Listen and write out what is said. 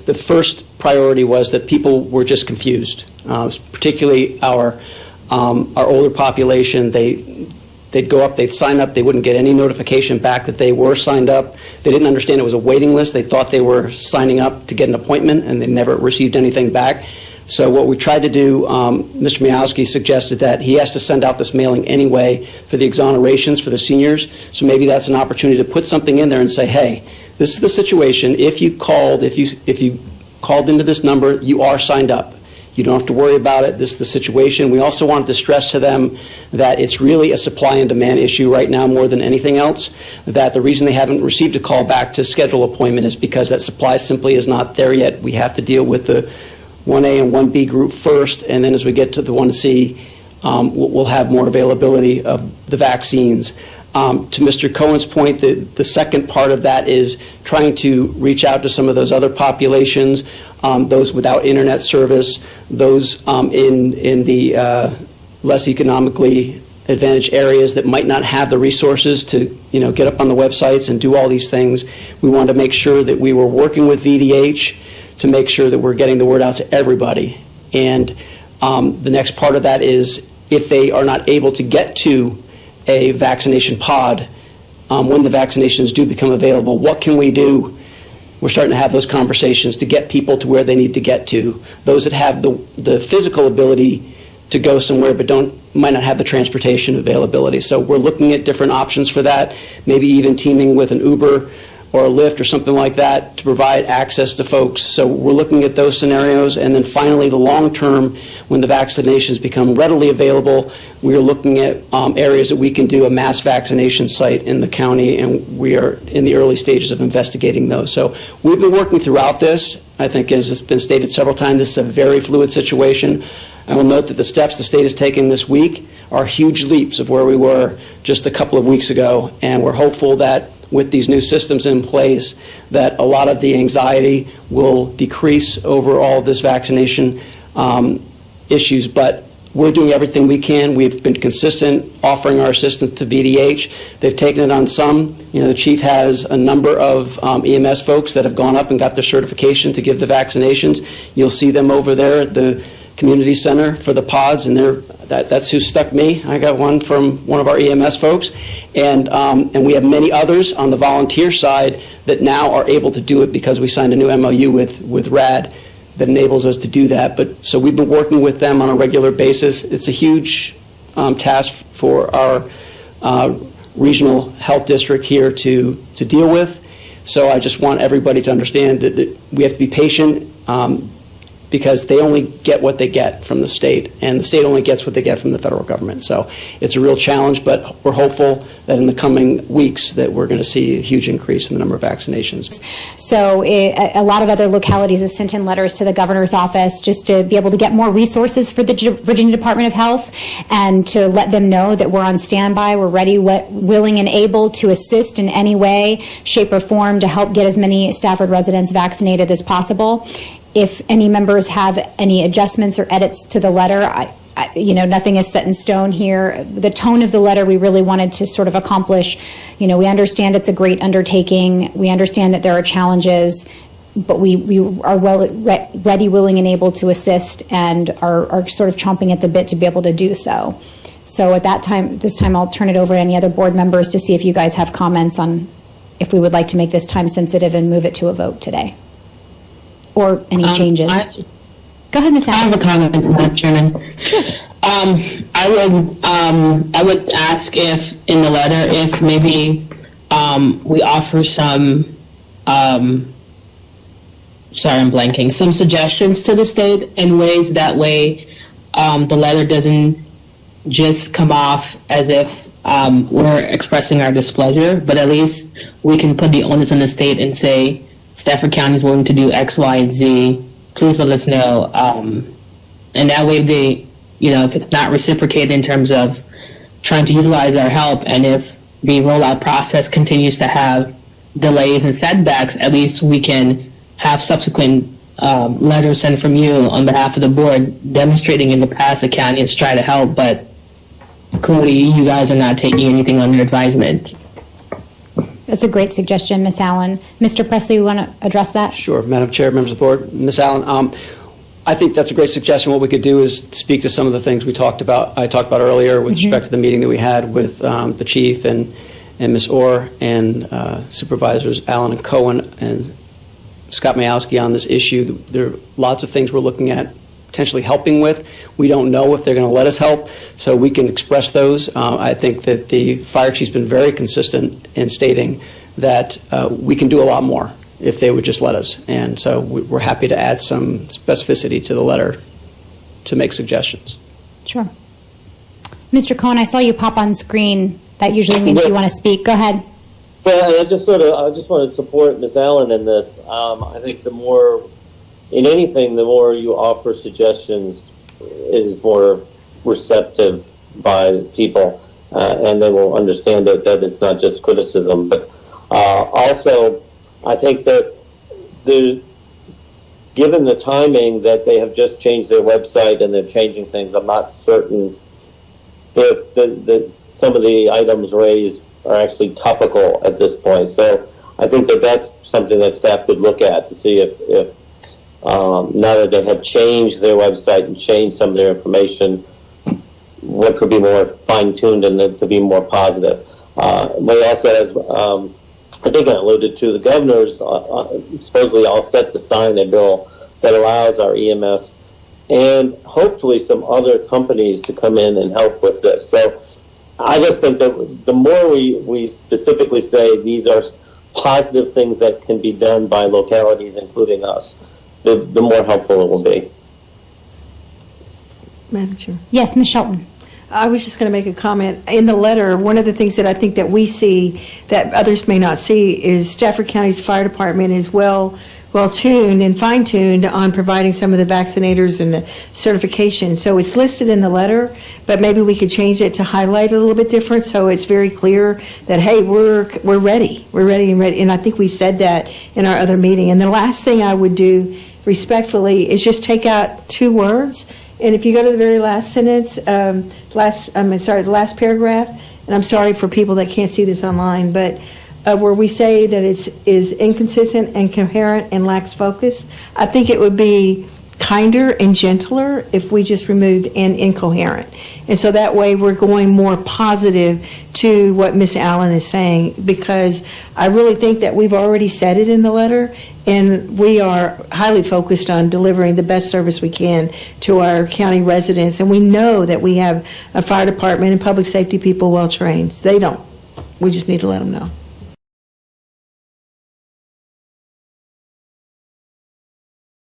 the first priority was that people were just confused, particularly our older population. They'd go up, they'd sign up, they wouldn't get any notification back that they were signed up. They didn't understand it was a waiting list. They thought they were signing up to get an appointment, and they never received anything back. So what we tried to do, Mr. Miowski suggested that he has to send out this mailing anyway for the exonerations for the seniors. So maybe that's an opportunity to put something in there and say, hey, this is the situation. If you called into this number, you are signed up. You don't have to worry about it. This is the situation. We also wanted to stress to them that it's really a supply and demand issue right now more than anything else, that the reason they haven't received a call back to schedule an appointment is because that supply simply is not there yet. We have to deal with the 1A and 1B group first, and then as we get to the 1C, we'll have more availability of the vaccines. To Mr. Cohen's point, the second part of that is trying to reach out to some of those other populations, those without internet service, those in the less economically advantaged areas that might not have the resources to get up on the websites and do all these things. We wanted to make sure that we were working with VDH to make sure that we're getting the word out to everybody. And the next part of that is if they are not able to get to a vaccination pod, when the vaccinations do become available, what can we do? We're starting to have those conversations to get people to where they need to get to. Those that have the physical ability to go somewhere but might not have the transportation availability. So we're looking at different options for that, maybe even teaming with an Uber or a Lyft or something like that to provide access to folks. So we're looking at those scenarios. And then finally, the long term, when the vaccinations become readily available, we're looking at areas that we can do a mass vaccination site in the county, and we are in the early stages of investigating those. So we've been working throughout this. I think, as it's been stated several times, this is a very fluid situation. I will note that the steps the state has taken this week are huge leaps of where we were just a couple of weeks ago, and we're hopeful that with these new systems in place that a lot of the anxiety will decrease over all of this vaccination issues. But we're doing everything we can. We've been consistent offering our assistance to VDH. They've taken it on some. The chief has a number of EMS folks that have gone up and got their certification to give the vaccinations. You'll see them over there at the community center for the pods, and that's who stuck me. I got one from one of our EMS folks, and we have many others on the volunteer side that now are able to do it because we signed a new MOU with RAD that enables us to do that. But so we've been working with them on a regular basis. It's a huge task for our regional health district here to deal with. So I just want everybody to understand that we have to be patient. Because they only get what they get from the state, and the state only gets what they get from the federal government. So it's a real challenge, but we're hopeful that in the coming weeks that we're going to see a huge increase in the number of vaccinations. So a lot of other localities have sent in letters to the governor's office just to be able to get more resources for the Virginia Department of Health and to let them know that we're on standby, we're ready, willing, and able to assist in any way, shape, or form to help get as many Stafford residents vaccinated as possible. If any members have any adjustments or edits to the letter, nothing is set in stone here. The tone of the letter we really wanted to sort of accomplish, we understand it's a great undertaking. We understand that there are challenges, but we are ready, willing, and able to assist, and are sort of chomping at the bit to be able to do so. So at this time, I'll turn it over to any other board members to see if you guys have comments on if we would like to make this time sensitive and move it to a vote today. Or any changes. Go ahead, Ms. I have a comment, Madam Chairman. Sure. I would ask if in the letter, if maybe we offer some, sorry, I'm blanking, some suggestions to the state in ways that way the letter doesn't just come off as if we're expressing our displeasure, but at least we can put the onus on the state and say, Stafford County is willing to do X, Y, and Z. Please let us know. And that way if it's not reciprocated in terms of trying to utilize our help, and if the rollout process continues to have delays and setbacks, at least we can have subsequent letters sent from you on behalf of the board demonstrating in the past the county has tried to help, but clearly you guys are not taking anything under advisement. That's a great suggestion, Ms. Allen. Mr. Presley, you want to address that? Sure. Madam Chair, members of the board, Ms. Allen, I think that's a great suggestion. What we could do is speak to some of the things I talked about earlier with respect to the meeting that we had with the chief and Ms. Orr and Supervisors Allen and Cohen and Scott Mayowski on this issue. There are lots of things we're looking at potentially helping with. We don't know if they're going to let us help, so we can express those. I think that the fire chief's been very consistent in stating that we can do a lot more if they would just let us. And so we're happy to add some specificity to the letter to make suggestions. Sure. Mr. Cohen, I saw you pop on screen. That usually means you want to speak. Go ahead. Well, I just want to support Ms. Allen in this. I think the more, in anything, the more you offer suggestions, it is more receptive by people, and they will understand that it's not just criticism. But also, I think that given the timing that they have just changed their website and they're changing things, I'm not certain if some of the items raised are actually topical at this point. So I think that that's something that staff could look at to see if now that they have changed their website and changed some of their information, what could be more fine-tuned and to be more positive. We also, as I think I alluded to, the governor's supposedly all set to sign a bill that allows our EMS and hopefully some other companies to come in and help with this. So I just think that the more we specifically say these are positive things that can be done by localities, including us, the more helpful it will be. Madam Chair. Yes, Ms. Shelton. I was just going to make a comment. In the letter, one of the things that I think that we see that others may not see is Stafford County's fire department is well tuned and fine-tuned on providing some of the vaccinators and the certification. So it's listed in the letter, but maybe we could change it to highlight it a little bit different so it's very clear that, hey, we're ready. We're ready and ready. And I think we said that in our other meeting. And the last thing I would do respectfully is just take out 2 words. And if you go to the very last sentence, the last paragraph, and I'm sorry for people that can't see this online, but where we say that is inconsistent and incoherent and lacks focus, I think it would be kinder and gentler if we just removed and incoherent. And so that way we're going more positive to what Ms. Allen is saying, because I really think that we've already said it in the letter, and we are highly focused on delivering the best service we can to our county residents. And we know that we have a fire department and public safety people well trained. They don't. We just need to let them know.